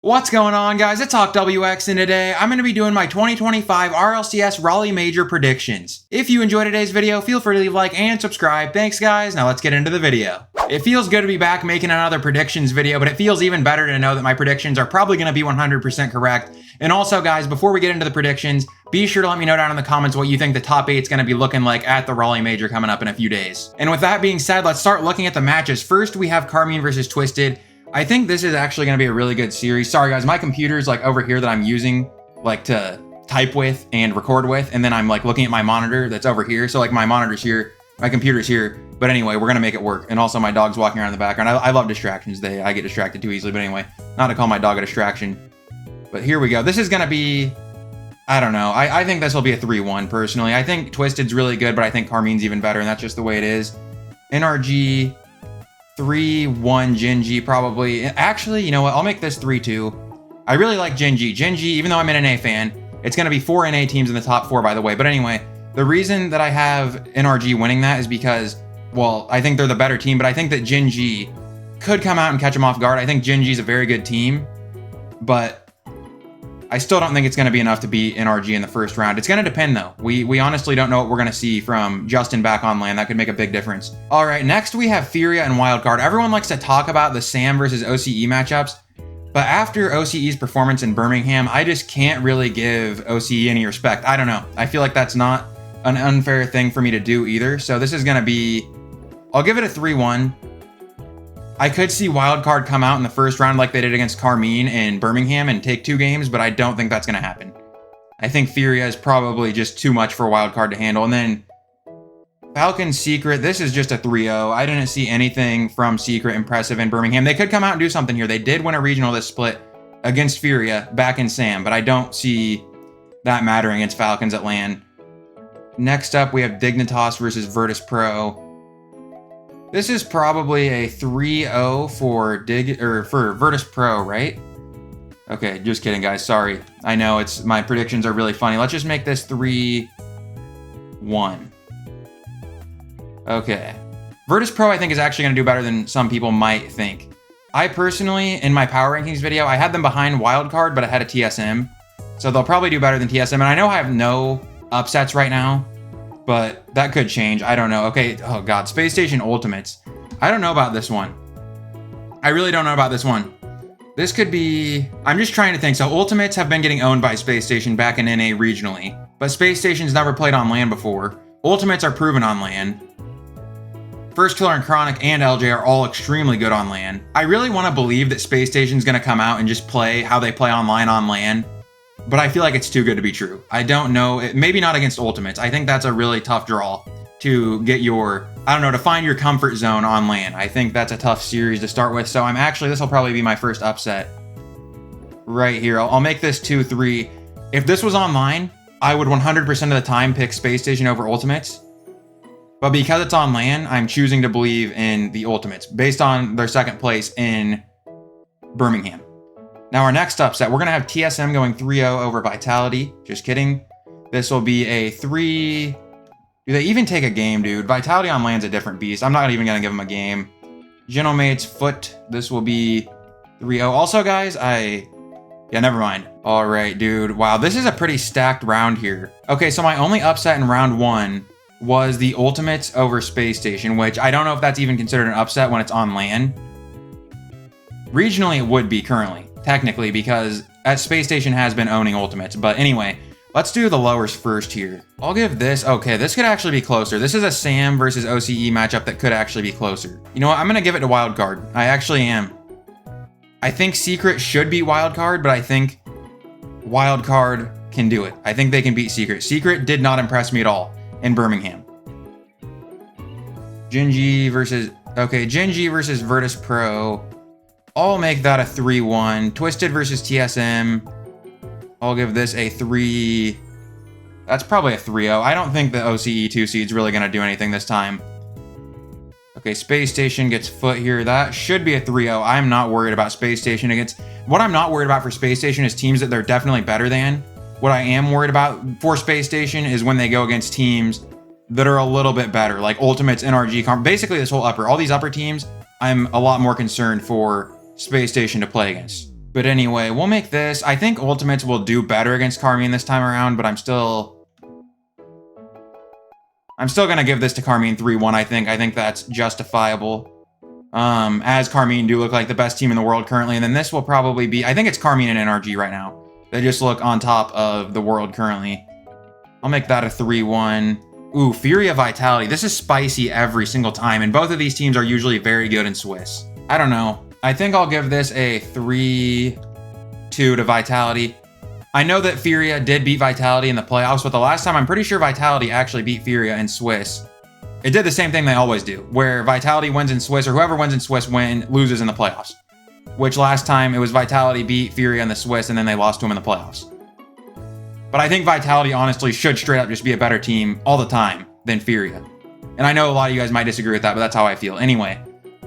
What's going on, guys? It's HawkWX, and today I'm going to be doing my 2025 RLCS Raleigh Major predictions. If you enjoyed today's video, feel free to leave a like and subscribe. Thanks, guys. Now let's get into the video. It feels good to be back making another predictions video, but it feels even better to know that my predictions are probably going to be 100% correct. And also, guys, before we get into the predictions, be sure to let me know down in the comments what you think the top 8 is going to be looking like at the Raleigh Major coming up in a few days. And with that being said, let's start looking at the matches. First, we have Carmine versus Twisted. I think this is actually going to be a really good series. Sorry, guys, my computer's like over here that I'm using like to type with and record with, and then I'm like looking at my monitor that's over here. So like my monitor's here, my computer's here. But anyway, we're going to make it work. And also my dog's walking around in the background. I love distractions. I get distracted too easily. But anyway, not to call my dog a distraction. But here we go. This is going to be, I don't know. I think this will be a 3-1 personally. I think Twisted's really good, but I think Carmine's even better, and that's just the way it is. NRG 3-1 Genji probably. Actually, you know what? I'll make this 3-2. I really like Genji. Genji, even though I'm an NA fan, it's going to be 4 NA teams in the top 4, by the way. But anyway, the reason that I have NRG winning that is because, well, I think they're the better team, but I think that Genji could come out and catch them off guard. I think Genji's a very good team, but I still don't think it's going to be enough to beat NRG in the first round. It's going to depend, though. We honestly don't know what we're going to see from Justin back on land. That could make a big difference. All right, next we have Furia and Wildcard. Everyone likes to talk about the Sam versus OCE matchups, but after OCE's performance in Birmingham, I just can't really give OCE any respect. I don't know. I feel like that's not an unfair thing for me to do either. So this is going to be, I'll give it a 3-1. I could see Wildcard come out in the first round like they did against Carmine in Birmingham and take 2 games, but I don't think that's going to happen. I think Furia is probably just too much for Wildcard to handle. And then Falcon Secret, this is just a 3-0. I didn't see anything from Secret impressive in Birmingham. They could come out and do something here. They did win a regional this split against Furia back in Sam, but I don't see that mattering against Falcons at LAN. Next up, we have Dignitas versus Virtus Pro. This is probably a 3-0 for Virtus Pro, right? Okay, just kidding, guys. Sorry. I know my predictions are really funny. Let's just make this 3-1. Okay. Virtus Pro, I think, is actually going to do better than some people might think. I personally, in my power rankings video, I had them behind Wildcard, but I had a TSM. So they'll probably do better than TSM. And I know I have no upsets right now, but that could change. I don't know. Okay. Oh, God. Space Station Ultimates. I don't know about this one. I really don't know about this one. This could be... I'm just trying to think. So Ultimates have been getting owned by Space Station back in NA regionally, but Space Station's never played on LAN before. Ultimates are proven on LAN. First Killer and Chronic and LJ are all extremely good on LAN. I really want to believe that Space Station's going to come out and just play how they play online on LAN, but I feel like it's too good to be true. I don't know. Maybe not against Ultimates. I think that's a really tough draw to get your, I don't know, to find your comfort zone on LAN. I think that's a tough series to start with. So this will probably be my first upset right here. I'll make this 2-3. If this was online, I would 100% of the time pick Space Station over Ultimates. But because it's on LAN, I'm choosing to believe in the Ultimates based on their second place in Birmingham. Now, our next upset, we're going to have TSM going 3-0 over Vitality. Just kidding. This will be a 3... Do they even take a game, dude? Vitality on LAN's a different beast. I'm not even going to give them a game. Gentlemates, Foot. This will be 3-0. Also, guys, yeah, never mind. All right, dude. Wow, this is a pretty stacked round here. Okay, so my only upset in round 1 was the Ultimates over Space Station, which I don't know if that's even considered an upset when it's on LAN. Regionally, it would be currently. Technically, because Space Station has been owning Ultimates. But anyway, let's do the lowers first here. I'll give this, okay, this could actually be closer. This is a Sam versus OCE matchup that could actually be closer. You know what, I'm going to give it to Wildcard. I actually am. I think Secret should beat Wildcard, but I think Wildcard can do it. I think they can beat Secret. Secret did not impress me at all in Birmingham. Genji versus Virtus Pro. I'll make that a 3-1. Twisted versus TSM. I'll give this a 3. That's probably a 3-0. I don't think the OCE 2 seed's really going to do anything this time. Okay, Space Station gets Foot here. That should be a 3-0. I'm not worried about Space Station against... What I'm not worried about for Space Station is teams that they're definitely better than. What I am worried about for Space Station is when they go against teams that are a little bit better, like Ultimates, NRG, basically this whole upper. All these upper teams, I'm a lot more concerned for Space Station to play against. But anyway, we'll make this. I think Ultimates will do better against Carmine this time around, but I'm still gonna give this to Carmine 3-1, I think. I think that's justifiable. As Carmine do look like the best team in the world currently, and then this will probably be, I think it's Carmine and NRG right now. They just look on top of the world currently. I'll make that a 3-1. Ooh, Furia Vitality. This is spicy every single time, and both of these teams are usually very good in Swiss. I don't know. I think I'll give this a 3-2 to Vitality. I know that Furia did beat Vitality in the playoffs, but the last time I'm pretty sure Vitality actually beat Furia in Swiss. It did the same thing they always do, where Vitality wins in Swiss, or whoever wins in Swiss loses in the playoffs. Which last time it was Vitality beat Furia in the Swiss, and then they lost to him in the playoffs. But I think Vitality honestly should straight up just be a better team all the time than Furia. And I know a lot of you guys might disagree with that, but that's how I feel. Anyway,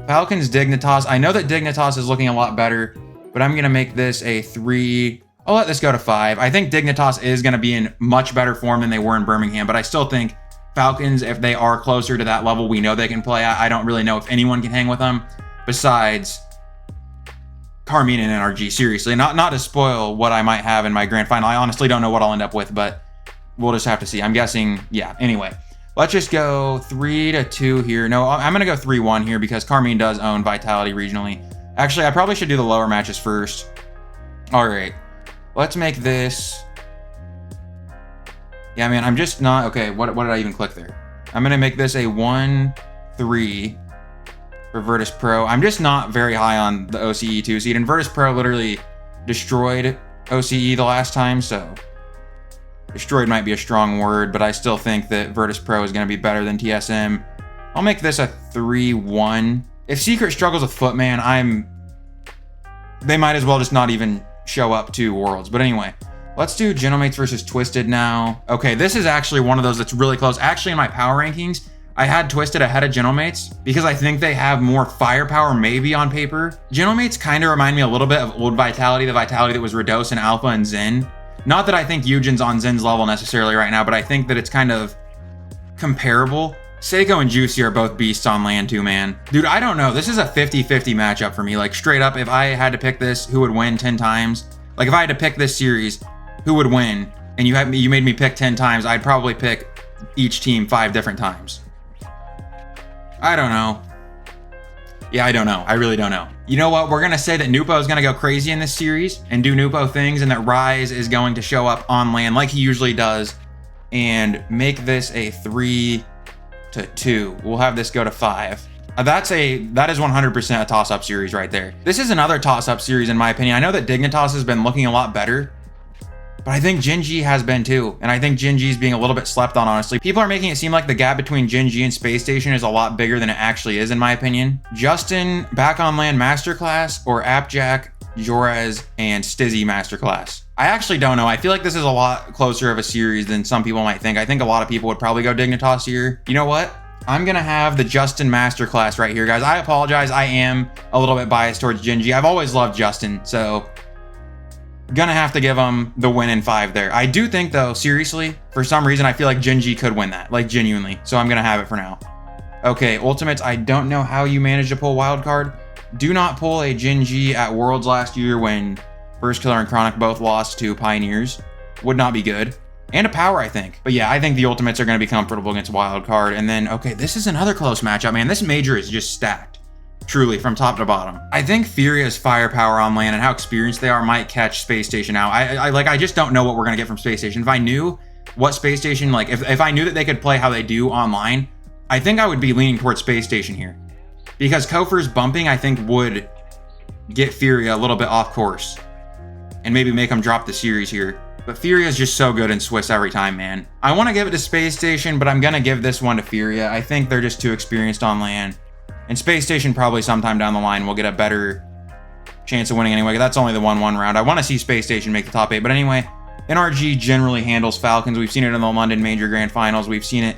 Falcons Dignitas. I know that Dignitas is looking a lot better, but I'm going to make this a 3. I'll let this go to 5. I think Dignitas is going to be in much better form than they were in Birmingham, but I still think Falcons, if they are closer to that level we know they can play at, I don't really know if anyone can hang with them besides Carmine and NRG. Seriously, not to spoil what I might have in my grand final. I honestly don't know what I'll end up with, but we'll just have to see. I'm guessing, yeah. Anyway, let's just go 3-2 here. No, I'm going to go 3-1 here because Carmine does own Vitality regionally. Actually, I probably should do the lower matches first. All right, let's make this. Yeah, man, I'm just not, okay, what did I even click there? I'm going to make this a 1-3 for Virtus Pro. I'm just not very high on the OCE 2 seed, and Virtus Pro literally destroyed OCE the last time, so destroyed might be a strong word, but I still think that Virtus Pro is going to be better than TSM. I'll make this a 3-1. If Secret struggles with Footman, they might as well just not even show up to Worlds. But anyway, let's do Genomates versus Twisted now. Okay, this is actually one of those that's really close. Actually, in my power rankings, I had Twisted ahead of Genomates because I think they have more firepower maybe on paper. Genomates kind of remind me a little bit of old Vitality, the Vitality that was Rados and Alpha and Zen. Not that I think Eugen's on Zen's level necessarily right now, but I think that it's kind of comparable. Seiko and Juicy are both beasts on land too, man. Dude, I don't know. This is a 50-50 matchup for me. Like, straight up, if I had to pick this, who would win 10 times? Like, if I had to pick this series, who would win? And you made me pick 10 times, I'd probably pick each team 5 different times. I don't know. Yeah, I don't know. I really don't know. You know what? We're going to say that Nupo is going to go crazy in this series and do Nupo things, and that Rise is going to show up on land like he usually does and make this a 3-2. We'll have this go to 5. That is 100% a toss-up series right there. This is another toss-up series in my opinion. I know that Dignitas has been looking a lot better, but I think Gen.G has been too. And I think Gen.G is being a little bit slept on, honestly. People are making it seem like the gap between Gen.G and Space Station is a lot bigger than it actually is, in my opinion. Justin, Back on Land Masterclass, or Appjack, Jorez, and Stizzy Masterclass. I actually don't know. I feel like this is a lot closer of a series than some people might think. I think a lot of people would probably go Dignitas here. You know what? I'm going to have the Justin Masterclass right here, guys. I apologize. I am a little bit biased towards Gen.G. I've always loved Justin, so gonna have to give him the win in 5 there. I do think, though, seriously, for some reason, I feel like Gen.G could win that, like genuinely. So I'm gonna have it for now. Okay, Ultimates, I don't know how you managed to pull Wildcard. Do not pull a Gen.G at Worlds last year when First Killer and Chronic both lost to Pioneers. Would not be good. And a Power, I think. But yeah, I think the Ultimates are gonna be comfortable against Wildcard. And then, okay, this is another close matchup, man. This Major is just stacked. Truly, from top to bottom. I think Furia's firepower on land and how experienced they are might catch Space Station out. I just don't know what we're gonna get from Space Station. If I knew what Space Station, like if I knew that they could play how they do online, I think I would be leaning towards Space Station here. Because Kofer's bumping, I think, would get Furia a little bit off course. And maybe make them drop the series here. But Furia is just so good in Swiss every time, man. I want to give it to Space Station, but I'm gonna give this one to Furia. I think they're just too experienced on land. And Space Station probably sometime down the line will get a better chance of winning anyway. That's only the 1-1 round. I want to see Space Station make the top 8. But anyway, NRG generally handles Falcons. We've seen it in the London Major Grand Finals. We've seen it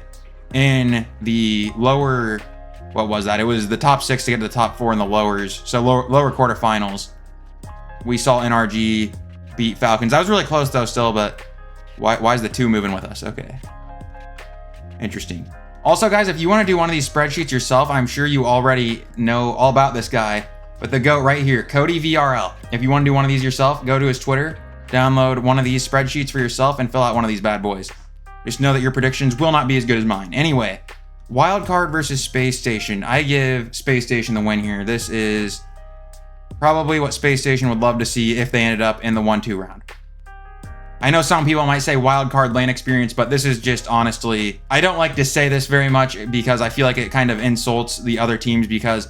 in the lower, what was that? It was the top 6 to get to the top 4 in the lowers. So lower quarterfinals. We saw NRG beat Falcons. That was really close though still, but why is the 2 moving with us? Okay. Interesting. Also, guys, if you want to do one of these spreadsheets yourself, I'm sure you already know all about this guy. But the GOAT right here, Cody VRL. If you want to do one of these yourself, go to his Twitter, download one of these spreadsheets for yourself, and fill out one of these bad boys. Just know that your predictions will not be as good as mine. Anyway, Wild Card versus Space Station. I give Space Station the win here. This is probably what Space Station would love to see if they ended up in the 1-2 round. I know some people might say wild card lane experience, but this is just honestly, I don't like to say this very much because I feel like it kind of insults the other teams because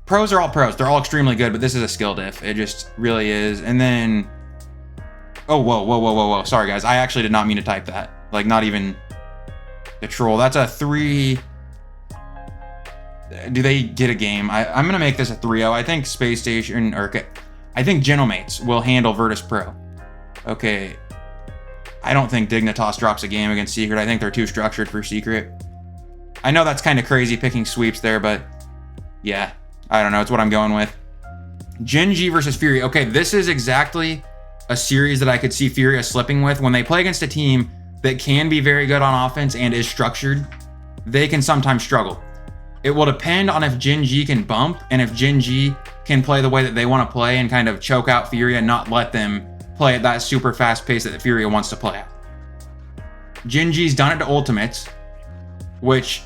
pros are all pros. They're all extremely good, but this is a skill diff. It just really is. And then, oh, whoa. Sorry, guys. I actually did not mean to type that. Like, not even the troll. That's a 3. Do they get a game? I'm going to make this a 3-0. I think Space Station, or I think Gentlemates will handle Virtus Pro. Okay. I don't think Dignitas drops a game against Secret. I think they're too structured for Secret. I know that's kind of crazy picking sweeps there, but yeah, I don't know. It's what I'm going with. Gen G versus Furia. Okay, this is exactly a series that I could see Furia slipping with. When they play against a team that can be very good on offense and is structured, they can sometimes struggle. It will depend on if Gen G can bump and if Gen G can play the way that they want to play and kind of choke out Furia and not let them play at that super fast pace that the Furia wants to play at. Gen G's done it to Ultimates, which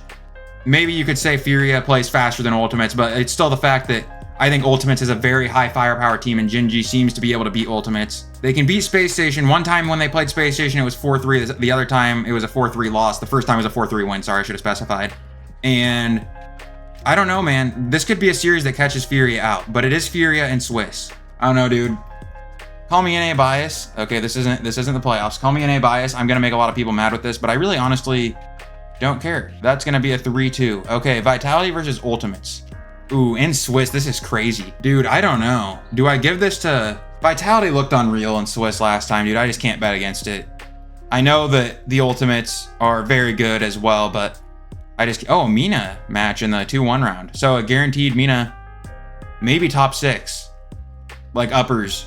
maybe you could say Furia plays faster than Ultimates, but it's still the fact that I think Ultimates is a very high firepower team and Gen G seems to be able to beat Ultimates. They can beat Space Station. One time when they played Space Station, it was 4-3. The other time it was a 4-3 loss. The first time was a 4-3 win. Sorry, I should have specified. And I don't know, man. This could be a series that catches Furia out, but it is Furia and Swiss. I don't know, dude. Call me NA bias. Okay, this isn't the playoffs. Call me NA bias. I'm gonna make a lot of people mad with this, but I really honestly don't care. That's gonna be a 3-2. Okay, Vitality versus Ultimates. Ooh, in Swiss, this is crazy. Dude, I don't know. Do I give this to... Vitality looked unreal in Swiss last time, dude. I just can't bet against it. I know that the Ultimates are very good as well, but I just... Oh, Mina match in the 2-1 round. So a guaranteed Mina, maybe top 6. Like uppers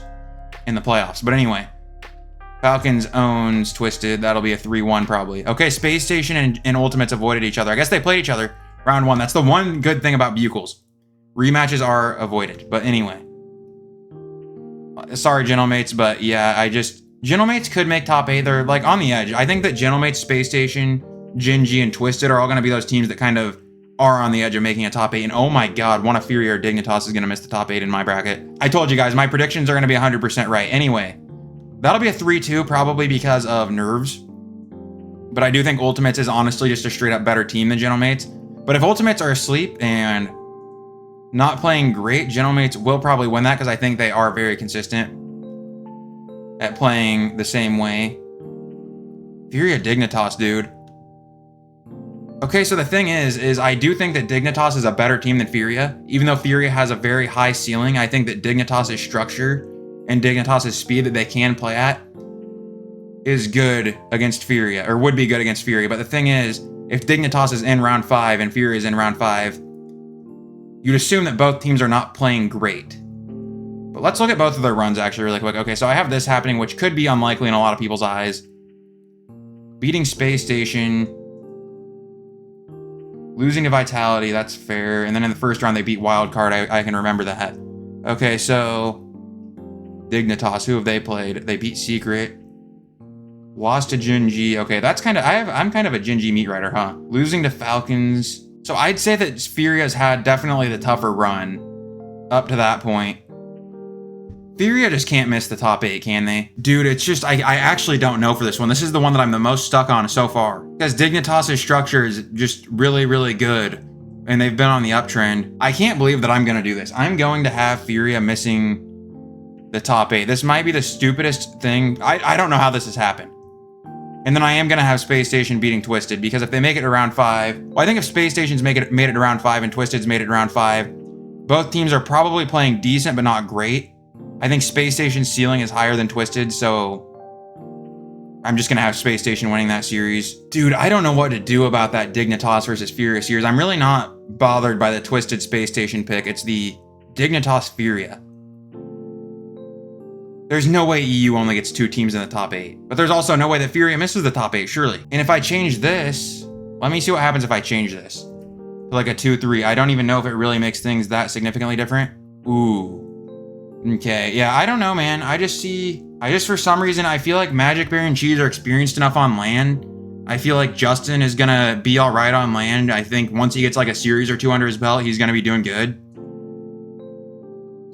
in the playoffs. But anyway, Falcons owns Twisted. That'll be a 3-1 probably. Okay, Space Station and Ultimates avoided each other. I guess they played each other round 1. That's the one good thing about Bucles. Rematches are avoided. But anyway. Sorry, Gentlemates, but yeah, Gentlemates could make top 8. They're like on the edge. I think that Gentlemates, Space Station, Gen G, and Twisted are all going to be those teams that kind of are on the edge of making a top 8. And oh my god, one of Furia or Dignitas is going to miss the top 8 in my bracket. I told you guys, my predictions are going to be 100% right. Anyway, that'll be a 3-2 probably because of nerves. But I do think Ultimates is honestly just a straight up better team than Gentlemates. But if Ultimates are asleep and not playing great, Gentlemates will probably win that because I think they are very consistent at playing the same way. Furia Dignitas, dude. Okay, so the thing is I do think that Dignitas is a better team than Furia. Even though Furia has a very high ceiling, I think that Dignitas' structure and Dignitas' speed that they can play at is good against Furia, or would be good against Furia. But the thing is, if Dignitas is in round 5 and Furia is in round 5, you'd assume that both teams are not playing great. But let's look at both of their runs actually really quick. Okay, so I have this happening, which could be unlikely in a lot of people's eyes. Beating Space Station, losing to Vitality, that's fair. And then in the first round, they beat Wildcard. I can remember that. Okay, so Dignitas, who have they played? They beat Secret. Lost to Gen G. Okay, that's kind of... I'm kind of a Gen G meat writer, huh? Losing to Falcons. So I'd say that Furia's had definitely the tougher run up to that point. Furia just can't miss the top 8, can they? Dude, it's just, I actually don't know for this one. This is the one that I'm the most stuck on so far. Because Dignitas' structure is just really, really good. And they've been on the uptrend. I can't believe that I'm going to do this. I'm going to have Furia missing the top 8. This might be the stupidest thing. I don't know how this has happened. And then I am going to have Space Station beating Twisted. Because if they make it to round 5... Well, I think if Space Station's made it to round 5 and Twisted's made it to round 5, both teams are probably playing decent but not great. I think Space Station's ceiling is higher than Twisted, so I'm just going to have Space Station winning that series. Dude, I don't know what to do about that Dignitas versus Furia series. I'm really not bothered by the Twisted Space Station pick. It's the Dignitas Furia. There's no way EU only gets 2 teams in the top 8. But there's also no way that Furia misses the top 8, surely. And if I change this, let me see what happens if I change this to like a 2-3. I don't even know if it really makes things that significantly different. Ooh. Okay, yeah, I don't know, man. I just for some reason, I feel like Magic Bear and Cheese are experienced enough on land. I feel like Justin is gonna be all right on land. I think once he gets like a series or two under his belt, he's gonna be doing good.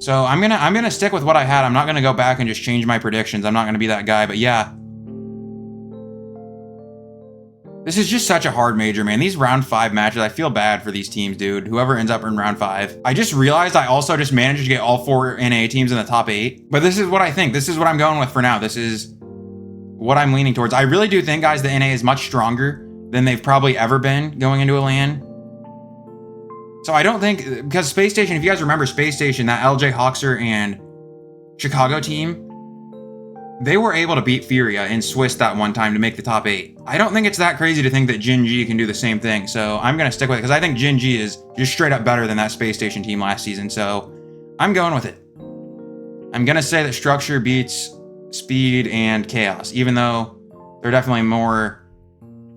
So I'm gonna stick with what I had. I'm not gonna go back and just change my predictions. I'm not gonna be that guy, but yeah. This is just such a hard major, man. These round 5 matches, I feel bad for these teams, dude. Whoever ends up in round 5. I just realized I also just managed to get all 4 NA teams in the top 8. But this is what I think. This is what I'm going with for now. This is what I'm leaning towards. I really do think, guys, the NA is much stronger than they've probably ever been going into a LAN. So I don't think, because Space Station, if you guys remember Space Station, that LJ Hawkser and Chicago team, they were able to beat Furia and Swiss that one time to make the top 8. I don't think it's that crazy to think that Jin G can do the same thing. So I'm going to stick with it because I think Jin G is just straight up better than that Space Station team last season. So I'm going with it. I'm going to say that Structure beats Speed and Chaos, even though they're definitely more...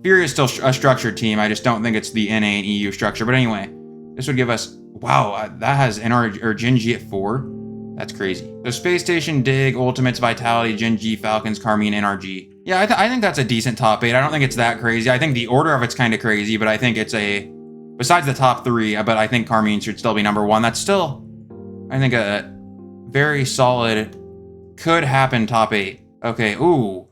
Furia is still a structured team. I just don't think it's the NA and EU structure. But anyway, this would give us... Wow, that has NR or Jin G at 4. That's crazy. So Space Station, Dig, Ultimates, Vitality, Gen G, Falcons, Carmine, NRG. Yeah, I think that's a decent top 8. I don't think it's that crazy. I think the order of it's kind of crazy, but I think it's a... Besides the top 3, but I think Carmine should still be number 1. That's still, I think, a very solid, could happen top 8. Okay, ooh.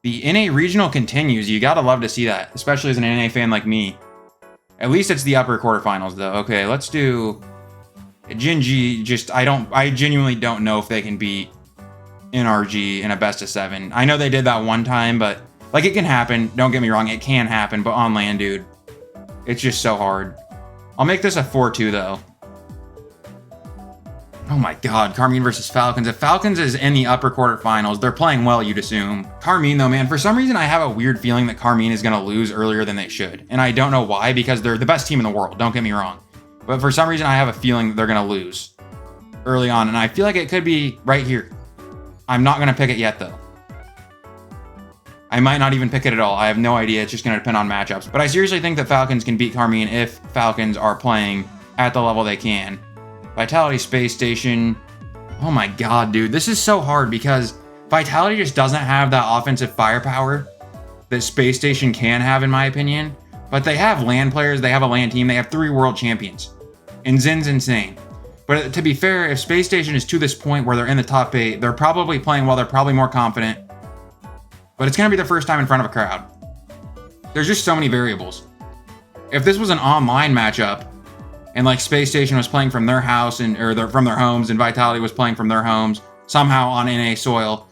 The NA Regional continues. You gotta love to see that, especially as an NA fan like me. At least it's the upper quarterfinals, though. Okay, let's do... Jin G, I genuinely don't know if they can beat NRG in a best of 7. I know they did that one time, but like it can happen. Don't get me wrong, it can happen, but on land, dude, it's just so hard. I'll make this a 4-2 though. Oh my God, Carmine versus Falcons. If Falcons is in the upper quarterfinals, they're playing well, you'd assume. Carmine though, man, for some reason I have a weird feeling that Carmine is gonna lose earlier than they should. And I don't know why, because they're the best team in the world, don't get me wrong. But for some reason, I have a feeling that they're going to lose early on. And I feel like it could be right here. I'm not going to pick it yet, though. I might not even pick it at all. I have no idea. It's just going to depend on matchups. But I seriously think that Falcons can beat Carmine if Falcons are playing at the level they can. Vitality, Space Station. Oh my God, dude. This is so hard because Vitality just doesn't have that offensive firepower that Space Station can have, in my opinion. But they have LAN players, they have a LAN team, they have 3 world champions. And Zin's insane. But to be fair, if Space Station is to this point where they're in the top 8, they're probably playing well, they're probably more confident. But it's going to be their first time in front of a crowd. There's just so many variables. If this was an online matchup, and like Space Station was playing from their house, from their homes, and Vitality was playing from their homes, somehow on NA soil,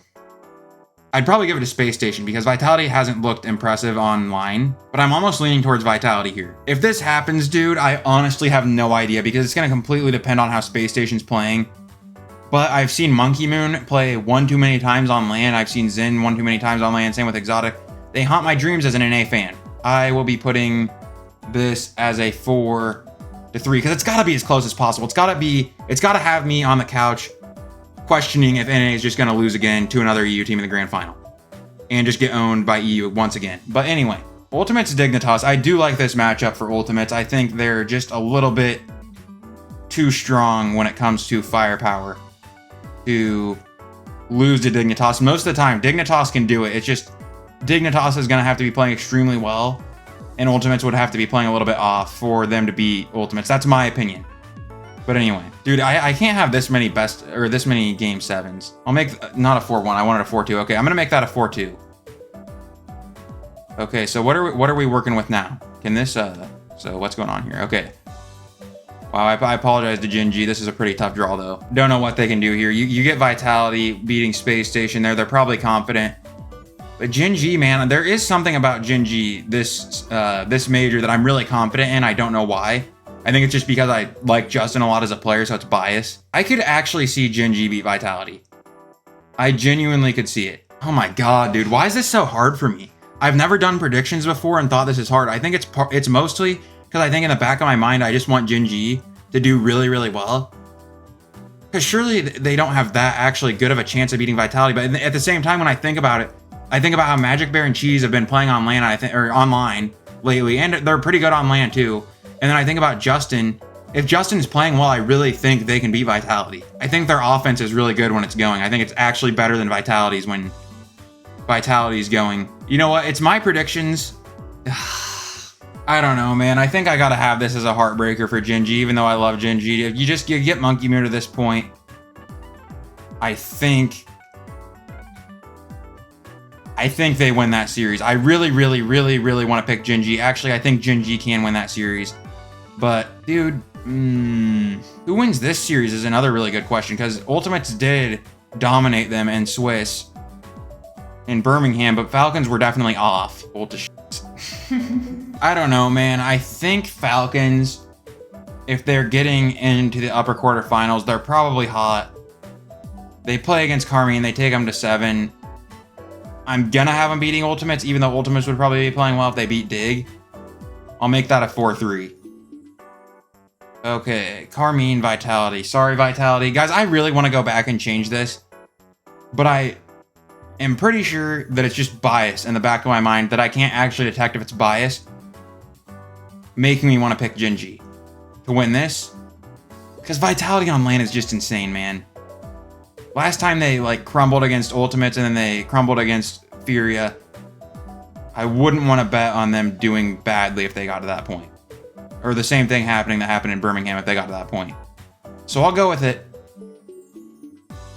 I'd probably give it to Space Station because Vitality hasn't looked impressive online, but I'm almost leaning towards Vitality here. If this happens, dude, I honestly have no idea because it's going to completely depend on how Space Station's playing. But I've seen Monkey Moon play one too many times on LAN. I've seen Zin one too many times on LAN. Same with Exotic. They haunt my dreams as an NA fan. I will be putting this as a 4-3 because it's got to be as close as possible. It's got to have me on the couch questioning if NA is just going to lose again to another EU team in the grand final and just get owned by EU once again. But anyway, Ultimates Dignitas. I do like this matchup for Ultimates. I think they're just a little bit too strong when it comes to firepower to lose to Dignitas. Most of the time, Dignitas can do it. It's just Dignitas is going to have to be playing extremely well, and Ultimates would have to be playing a little bit off for them to beat Ultimates. That's my opinion. But anyway, dude, I can't have this many this many game 7s. I'll make not a 4-1. I wanted a 4-2. Okay, I'm gonna make that a 4-2. Okay, so what are we working with now? Can this so what's going on here? Okay. Wow, I apologize to Jin G. This is a pretty tough draw though. Don't know what they can do here. You get Vitality beating Space Station there. They're probably confident. But Jin G, man, there is something about Jin G this major that I'm really confident in. I don't know why. I think it's just because I like Justin a lot as a player, so it's biased. I could actually see Jin G beat Vitality. I genuinely could see it. Oh my God, dude. Why is this so hard for me? I've never done predictions before and thought this is hard. I think it's mostly because I think in the back of my mind, I just want Jin G to do really, really well. Because surely they don't have that actually good of a chance of beating Vitality. But at the same time, when I think about it, I think about how Magic Bear and Cheese have been playing on LAN, or online lately, and they're pretty good on LAN too. And then I think about Justin If Justin's playing well, I really think they can beat Vitality. I think their offense is really good when it's going. I think it's actually better than Vitality's when Vitality's going. You know what? It's my predictions. I don't know, man. I think I gotta have this as a heartbreaker for Gen G, even though I love Gen G. If you get Monkey Moon to this point, I think they win that series. I really want to pick Gen G. Actually, I think Gen G can win that series. But, dude, who wins this series is another really good question, because Ultimates did dominate them in Swiss in Birmingham, but Falcons were definitely off. I don't know, man. I think Falcons, if they're getting into the upper quarterfinals, they're probably hot. They play against Carmine. They take them to 7. I'm gonna have them beating Ultimates, even though Ultimates would probably be playing well if they beat Dig. I'll make that a 4-3. Okay, Carmine, Vitality. Sorry, Vitality. Guys, I really want to go back and change this, but I am pretty sure that it's just bias in the back of my mind that I can't actually detect if it's bias, making me want to pick Gen G to win this. Because Vitality on lane is just insane, man. Last time they like crumbled against Ultimates and then they crumbled against Furia. I wouldn't want to bet on them doing badly if they got to that point. Or the same thing that happened in Birmingham if they got to that point. So I'll go with it.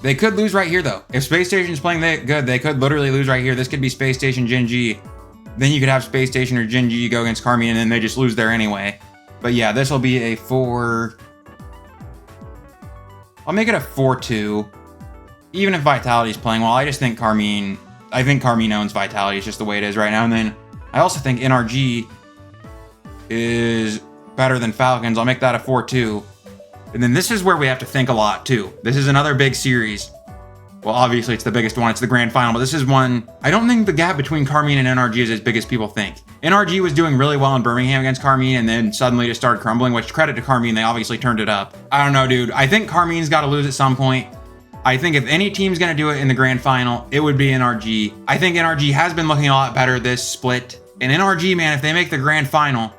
They could lose right here, though. If Space Station's playing good, they could literally lose right here. This could be Space Station, Gen G. Then you could have Space Station or Gen G go against Carmine, and then they just lose there anyway. But yeah, this will be a 4... I'll make it a 4-2. Even if Vitality's playing well, I just think Carmine... I think Carmine owns Vitality. It's just the way it is right now. And then I also think NRG is better than Falcons. I'll make that a 4-2. And then this is where we have to think a lot, too. This is another big series. Well, obviously, it's the biggest one. It's the grand final. But this is one... I don't think the gap between Carmine and NRG is as big as people think. NRG was doing really well in Birmingham against Carmine, and then suddenly just started crumbling, which credit to Carmine. They obviously turned it up. I don't know, dude. I think Carmine's got to lose at some point. I think if any team's going to do it in the grand final, it would be NRG. I think NRG has been looking a lot better this split. And NRG, man, if they make the grand final,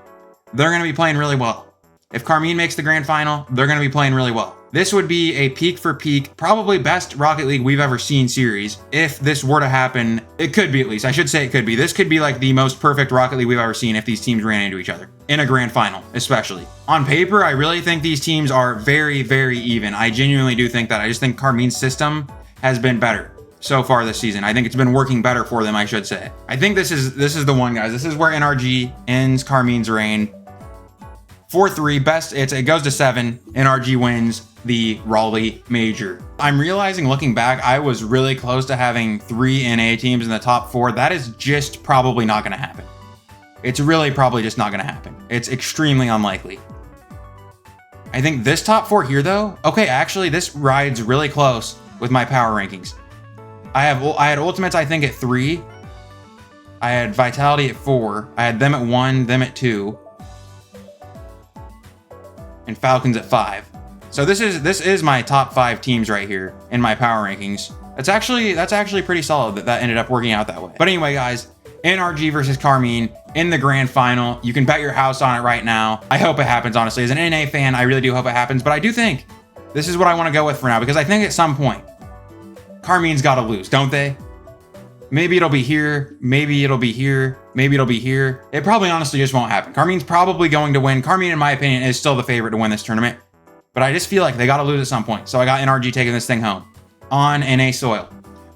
they're going to be playing really well. If Carmine makes the grand final, they're going to be playing really well. This would be a peak for peak, probably best Rocket League we've ever seen series. If this were to happen, it could be at least. I should say it could be. This could be like the most perfect Rocket League we've ever seen if these teams ran into each other. In a grand final, especially. On paper, I really think these teams are very, very even. I genuinely do think that. I just think Carmine's system has been better so far this season. I think it's been working better for them, I should say. I think this is the one, guys. This is where NRG ends Carmine's reign. 4-3, best, it goes to 7. NRG wins the Raleigh Major. I'm realizing, looking back, I was really close to having 3 NA teams in the top 4. That is just probably not going to happen. It's really probably just not going to happen. It's extremely unlikely. I think this top 4 here, though, okay, actually, this rides really close with my power rankings. I had Ultimates, I think, at 3. I had Vitality at 4. I had them at 1, them at 2. And Falcons at 5. So this is my top 5 teams right here in my power rankings. That's actually pretty solid that ended up working out that way. But anyway, guys, NRG versus Carmine in the grand final. You can bet your house on it right now. I hope it happens, honestly. As an NA fan, I really do hope it happens. But I do think this is what I want to go with for now, because I think at some point, Carmine's got to lose, don't they? Maybe it'll be here. Maybe it'll be here. Maybe it'll be here. It probably honestly just won't happen. Carmine's probably going to win. Carmine, in my opinion, is still the favorite to win this tournament. But I just feel like they got to lose at some point. So I got NRG taking this thing home on NA soil.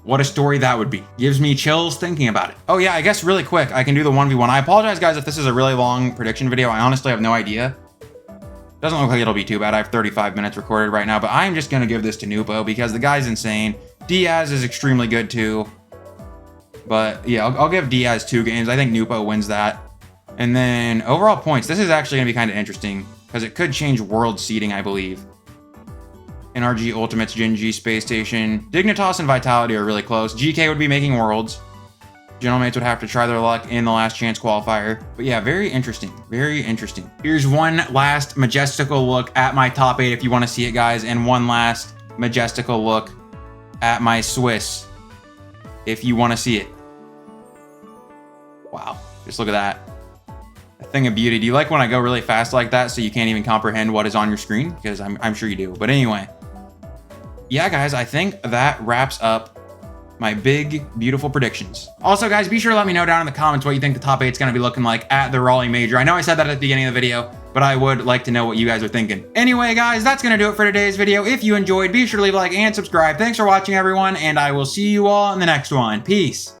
What a story that would be. Gives me chills thinking about it. Oh yeah, I guess really quick, I can do the 1v1. I apologize, guys, if this is a really long prediction video. I honestly have no idea. Doesn't look like it'll be too bad. I have 35 minutes recorded right now, but I'm just going to give this to Nupo because the guy's insane. Diaz is extremely good too. But yeah, I'll give Diaz 2 games. I think Nupo wins that. And then overall points. This is actually going to be kind of interesting because it could change world seeding, I believe. NRG, Ultimates, Gen G, Space Station. Dignitas and Vitality are really close. GK would be making worlds. Gentlemates would have to try their luck in the last chance qualifier. But yeah, very interesting. Very interesting. Here's one last majestical look at my top 8 if you want to see it, guys. And one last majestical look at my Swiss if you want to see it. Wow, just look at that. a thing of beauty. Do you like when I go really fast like that so you can't even comprehend what is on your screen? Because I'm sure you do. But anyway, yeah, guys, I think that wraps up my big, beautiful predictions. Also, guys, be sure to let me know down in the comments what you think the top 8 is going to be looking like at the Raleigh Major. I know I said that at the beginning of the video, but I would like to know what you guys are thinking. Anyway, guys, that's going to do it for today's video. If you enjoyed, be sure to leave a like and subscribe. Thanks for watching, everyone, and I will see you all in the next one. Peace.